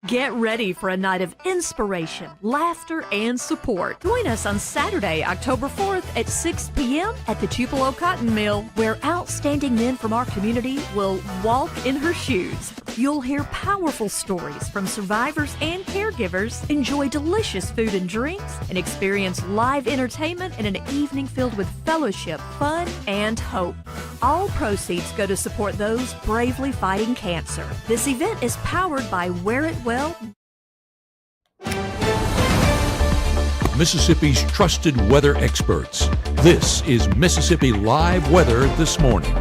Get ready for a night of inspiration, laughter, and support. Join us on Saturday, October 4th at 6 p.m. at the Tupelo Cotton Mill, where outstanding men from our community will walk in her shoes. You'll hear powerful stories from survivors and caregivers, enjoy delicious food and drinks, and experience live entertainment in an evening filled with fellowship, fun, and hope. All proceeds go to support those bravely fighting cancer. This event is powered by Wear It Well. Mississippi's trusted weather experts. This is Mississippi Live Weather This Morning.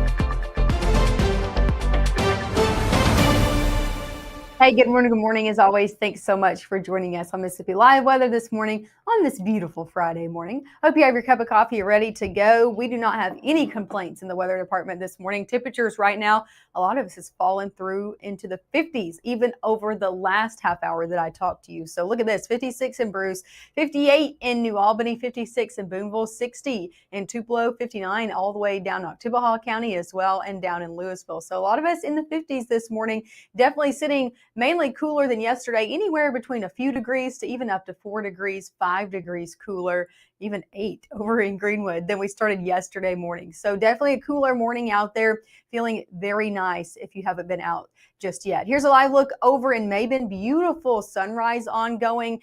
Hey, good morning. Good morning. As always, thanks so much for joining us on Mississippi Live Weather this morning on this beautiful Friday morning. Hope you have your cup of coffee ready to go. We do not have any complaints in the weather department this morning. Temperatures right now, a lot of us has fallen through into the 50s, even over the last half hour that I talked to you. So look at this, 56 in Bruce, 58 in New Albany, 56 in Boonville, 60 in Tupelo, 59 all the way down to Oktibbeha County as well, and down in Louisville. So a lot of us in the 50s this morning, definitely sitting mainly cooler than yesterday, anywhere between a few degrees to even up to 4 degrees, 5 degrees cooler, even 8 over in Greenwood than we started yesterday morning. So definitely a cooler morning out there, feeling very nice if you haven't been out just yet. Here's a live look over in Mabin. Beautiful sunrise ongoing,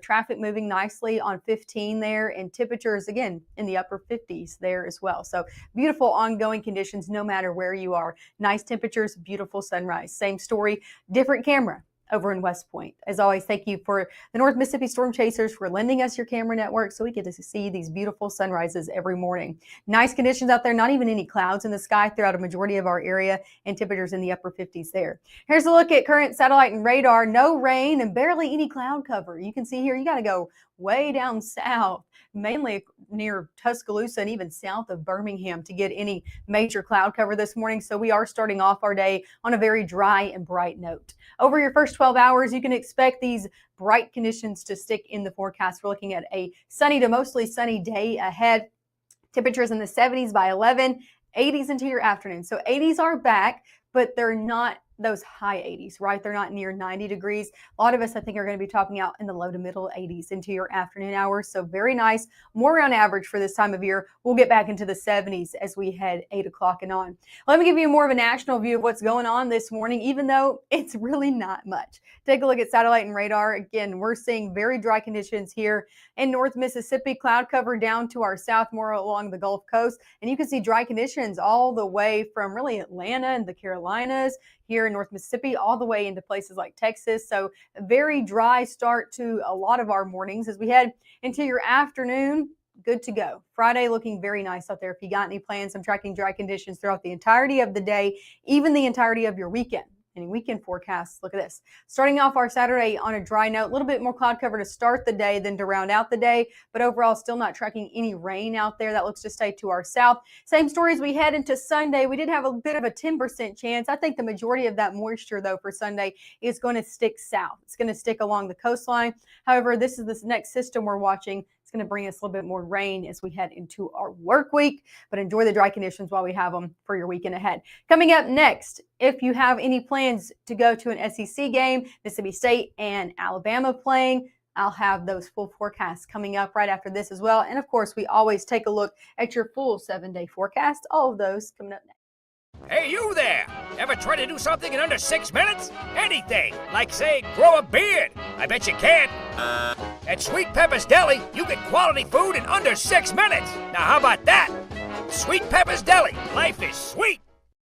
traffic moving nicely on 15 there, and temperatures again in the upper 50s there as well. So beautiful ongoing conditions no matter where you are. Nice temperatures, beautiful sunrise. Same story, different camera over in West Point. As always, thank you for the North Mississippi Storm Chasers for lending us your camera network so we get to see these beautiful sunrises every morning. Nice conditions out there, not even any clouds in the sky throughout a majority of our area, and temperatures in the upper 50s there. Here's a look at current satellite and radar. No rain and barely any cloud cover. You can see here, you got to go way down south, mainly near Tuscaloosa and even south of Birmingham to get any major cloud cover this morning. So we are starting off our day on a very dry and bright note. Over your first 12 hours, you can expect these bright conditions to stick in the forecast. We're looking at a sunny to mostly sunny day ahead. Temperatures in the 70s by 11, 80s into your afternoon. So 80s are back, but they're not those high 80s, right? They're not near 90 degrees. A lot of us, I think, are going to be topping out in the low to middle 80s into your afternoon hours. So very nice, more around average for this time of year. We'll get back into the 70s as we head 8 o'clock and on. Let me give you more of a national view of what's going on this morning, even though it's really not much. Take a look at satellite and radar. Again, we're seeing very dry conditions here in North Mississippi, cloud cover down to our south, more along the Gulf Coast. And you can see dry conditions all the way from really Atlanta and the Carolinas, here in North Mississippi, all the way into places like Texas. So a very dry start to a lot of our mornings as we head into your afternoon. Good to go. Friday looking very nice out there. If you got any plans, I'm tracking dry conditions throughout the entirety of the day, even the entirety of your weekend. Any weekend forecasts, look at this. Starting off our Saturday on a dry note, a little bit more cloud cover to start the day than to round out the day, but overall still not tracking any rain out there. That looks to stay to our south. Same story as we head into Sunday. We did have a bit of a 10% chance. I think the majority of that moisture, though, for Sunday is going to stick south. It's going to stick along the coastline. However, this is this next system we're watching. It's going to bring us a little bit more rain as we head into our work week, but enjoy the dry conditions while we have them for your weekend ahead. Coming up next, if you have any plans to go to an SEC game, Mississippi State and Alabama playing, I'll have those full forecasts coming up right after this as well. And of course, we always take a look at your full 7-day forecast. All of those coming up next. Hey, you there! Ever try to do something in under 6 minutes? Anything, like, say, grow a beard. I bet you can. At Sweet Pepper's Deli, you get quality food in under 6 minutes. Now, how about that? Sweet Pepper's Deli. Life is sweet.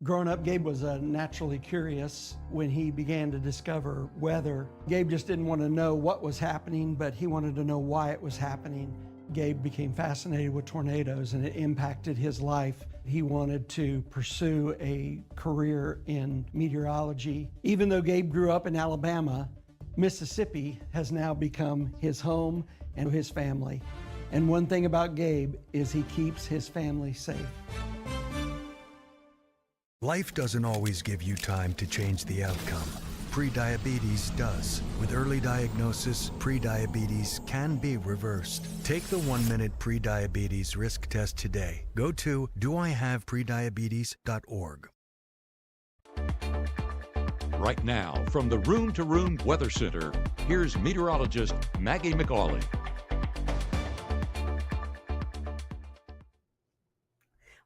Growing up, Gabe was naturally curious. When he began to discover weather, Gabe just didn't want to know what was happening, but he wanted to know why it was happening. Gabe became fascinated with tornadoes, and it impacted his life. He wanted to pursue a career in meteorology. Even though Gabe grew up in Alabama, Mississippi has now become his home and his family. And one thing about Gabe is he keeps his family safe. Life doesn't always give you time to change the outcome. Prediabetes does. With early diagnosis, prediabetes can be reversed. Take the 1-minute prediabetes risk test today. Go to doihaveprediabetes.org. Right now, from the Room to Room Weather Center, here's meteorologist Maggie McAuley.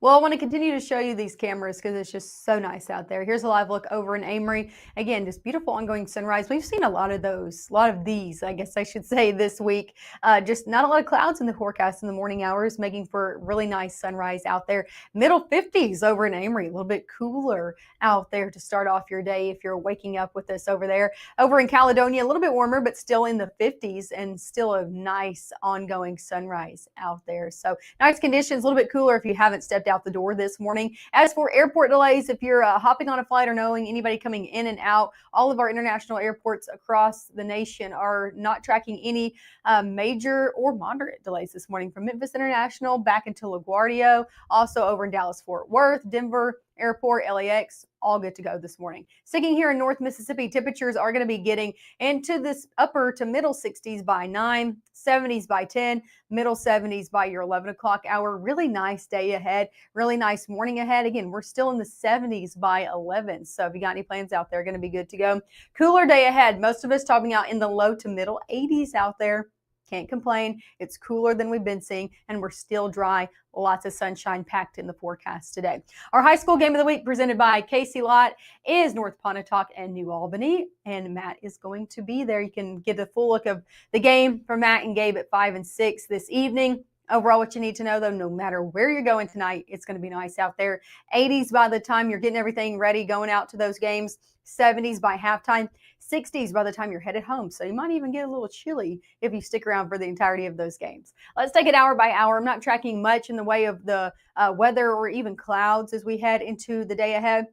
Well, I want to continue to show you these cameras because it's just so nice out there. Here's a live look over in Amory. Again, just beautiful ongoing sunrise. We've seen a lot of those, a lot of these, I guess I should say, this week. Just not a lot of clouds in the forecast in the morning hours, making for really nice sunrise out there. Middle 50s over in Amory, a little bit cooler out there to start off your day if you're waking up with us over there. Over in Caledonia, a little bit warmer, but still in the 50s and still a nice ongoing sunrise out there. So nice conditions, a little bit cooler if you haven't stepped out the door this morning. As for airport delays, if you're hopping on a flight or knowing anybody coming in and out, all of our international airports across the nation are not tracking any major or moderate delays this morning, from Memphis International back into LaGuardia, also over in Dallas-Fort Worth, Denver Airport, LAX, all good to go this morning. Sticking here in North Mississippi, temperatures are going to be getting into this upper to middle 60s by 9, 70s by 10, middle 70s by your 11 o'clock hour. Really nice day ahead, really nice morning ahead. Again, we're still in the 70s by 11, so if you got any plans out there, going to be good to go. Cooler day ahead. Most of us topping out in the low to middle 80s out there. Can't complain. It's cooler than we've been seeing, and we're still dry. Lots of sunshine packed in the forecast today. Our high school game of the week, presented by Casey Lott, is North Pontotoc and New Albany, and Matt is going to be there. You can get a full look of the game from Matt and Gabe at 5 and 6 this evening. Overall, what you need to know, though, no matter where you're going tonight, it's going to be nice out there. 80s by the time you're getting everything ready, going out to those games. 70s by halftime. 60s by the time you're headed home. So you might even get a little chilly if you stick around for the entirety of those games. Let's take it hour by hour. I'm not tracking much in the way of the weather or even clouds as we head into the day ahead.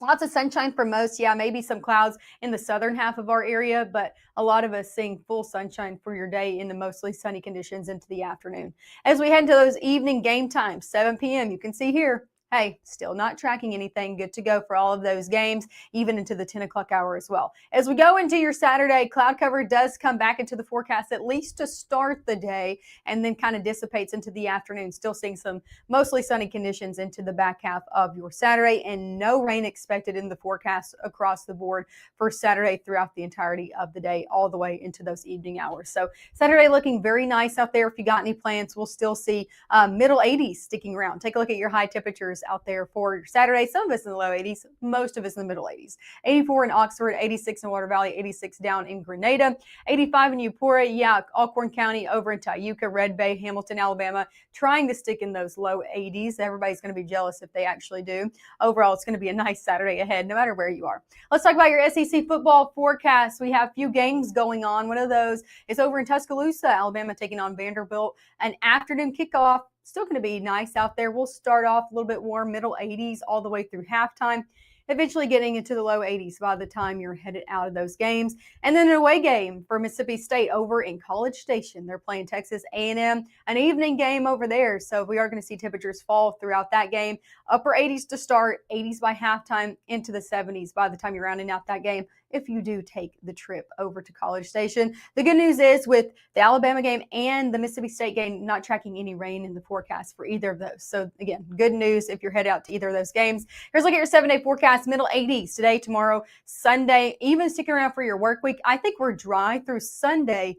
Lots of sunshine for most. Yeah, maybe some clouds in the southern half of our area, but a lot of us seeing full sunshine for your day in the mostly sunny conditions into the afternoon. As we head into those evening game times, 7 p.m., you can see here, hey, still not tracking anything. Good to go for all of those games, even into the 10 o'clock hour as well. As we go into your Saturday, cloud cover does come back into the forecast, at least to start the day, and then kind of dissipates into the afternoon. Still seeing some mostly sunny conditions into the back half of your Saturday, and no rain expected in the forecast across the board for Saturday throughout the entirety of the day, all the way into those evening hours. So Saturday looking very nice out there. If you got any plans, we'll still see middle 80s sticking around. Take a look at your high temperatures out there for your Saturday. Some of us in the low 80s, most of us in the middle 80s. 84 in Oxford, 86 in Water Valley, 86 down in Grenada, 85 in Eupora, yeah, Alcorn County, over in Tayuca, Red Bay, Hamilton, Alabama, trying to stick in those low 80s. Everybody's going to be jealous if they actually do. Overall, it's going to be a nice Saturday ahead, no matter where you are. Let's talk about your SEC football forecast. We have a few games going on. One of those is over in Tuscaloosa, Alabama, taking on Vanderbilt. An afternoon kickoff. Still going to be nice out there. We'll start off a little bit warm, middle 80s all the way through halftime, eventually getting into the low 80s by the time you're headed out of those games. And then an away game for Mississippi State over in College Station. They're playing Texas A&M, an evening game over there. So we are going to see temperatures fall throughout that game. Upper 80s to start, 80s by halftime, into the 70s by the time you're rounding out that game, if you do take the trip over to College Station. The good news is, with the Alabama game and the Mississippi State game, not tracking any rain in the forecast for either of those. So again, good news if you're headed out to either of those games. Here's a look at your 7-day forecast. Middle 80s today, tomorrow, Sunday, even sticking around for your work week. I think we're dry through Sunday.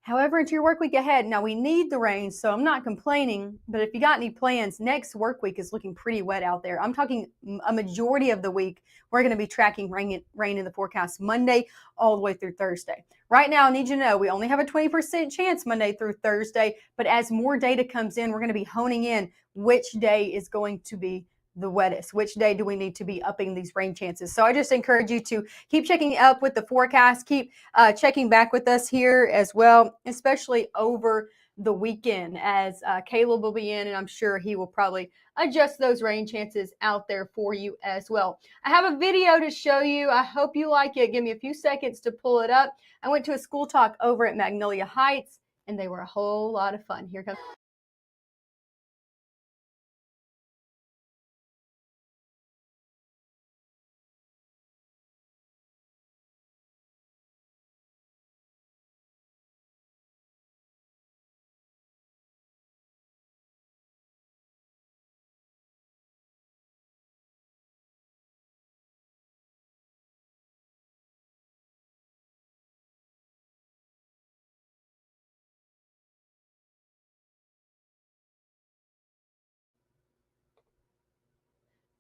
However, into your work week ahead, now we need the rain, so I'm not complaining, but if you got any plans, next work week is looking pretty wet out there. I'm talking a majority of the week, we're going to be tracking rain in the forecast Monday all the way through Thursday. Right now, I need you to know we only have a 20% chance Monday through Thursday, but as more data comes in, we're going to be honing in which day is going to be the wettest. Which day do we need to be upping these rain chances? So I just encourage you to keep checking up with the forecast, keep checking back with us here as well, especially over the weekend, as Caleb will be in, and I'm sure he will probably adjust those rain chances out there for you as well. I have a video to show you. I hope you like it. Give me a few seconds to pull it up. I went to a school talk over at Magnolia Heights, and they were a whole lot of fun. Here comes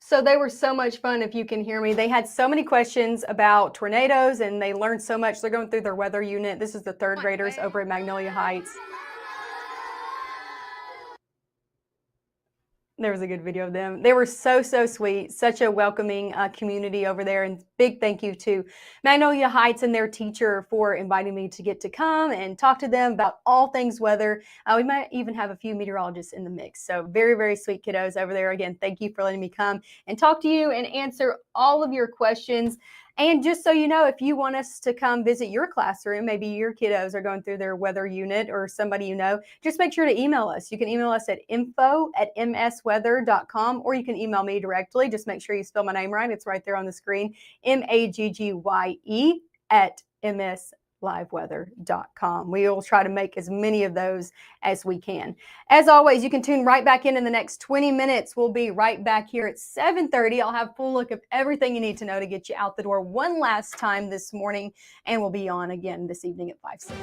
So they were so much fun, if you can hear me. They had so many questions about tornadoes and they learned so much. They're going through their weather unit. This is the third graders over at Magnolia Heights. There was a good video of them. They were so sweet, such a welcoming community over there. And big thank you to Magnolia Heights and their teacher for inviting me to get to come and talk to them about all things weather. We might even have a few meteorologists in the mix. So very sweet kiddos over there. Again, thank you for letting me come and talk to you and answer all of your questions. And just so you know, if you want us to come visit your classroom, maybe your kiddos are going through their weather unit or somebody you know, just make sure to email us. You can email us at info@msweather.com, or you can email me directly. Just make sure you spell my name right. It's right there on the screen, MAGGYE@msliveweather.com. We will try to make as many of those as we can. As always, you can tune right back in the next 20 minutes. We'll be right back here at 7:30. I'll have a full look of everything you need to know to get you out the door one last time this morning, and we'll be on again this evening at 5, 6.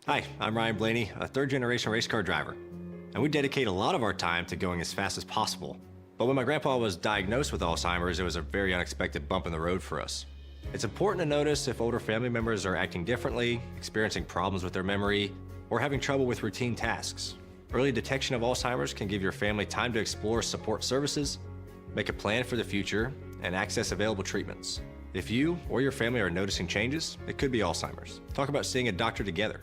Hi, I'm Ryan Blaney, a third-generation race car driver, and we dedicate a lot of our time to going as fast as possible. But when my grandpa was diagnosed with Alzheimer's, it was a very unexpected bump in the road for us. It's important to notice if older family members are acting differently, experiencing problems with their memory, or having trouble with routine tasks. Early detection of Alzheimer's can give your family time to explore support services, make a plan for the future, and access available treatments. If you or your family are noticing changes, it could be Alzheimer's. Talk about seeing a doctor together.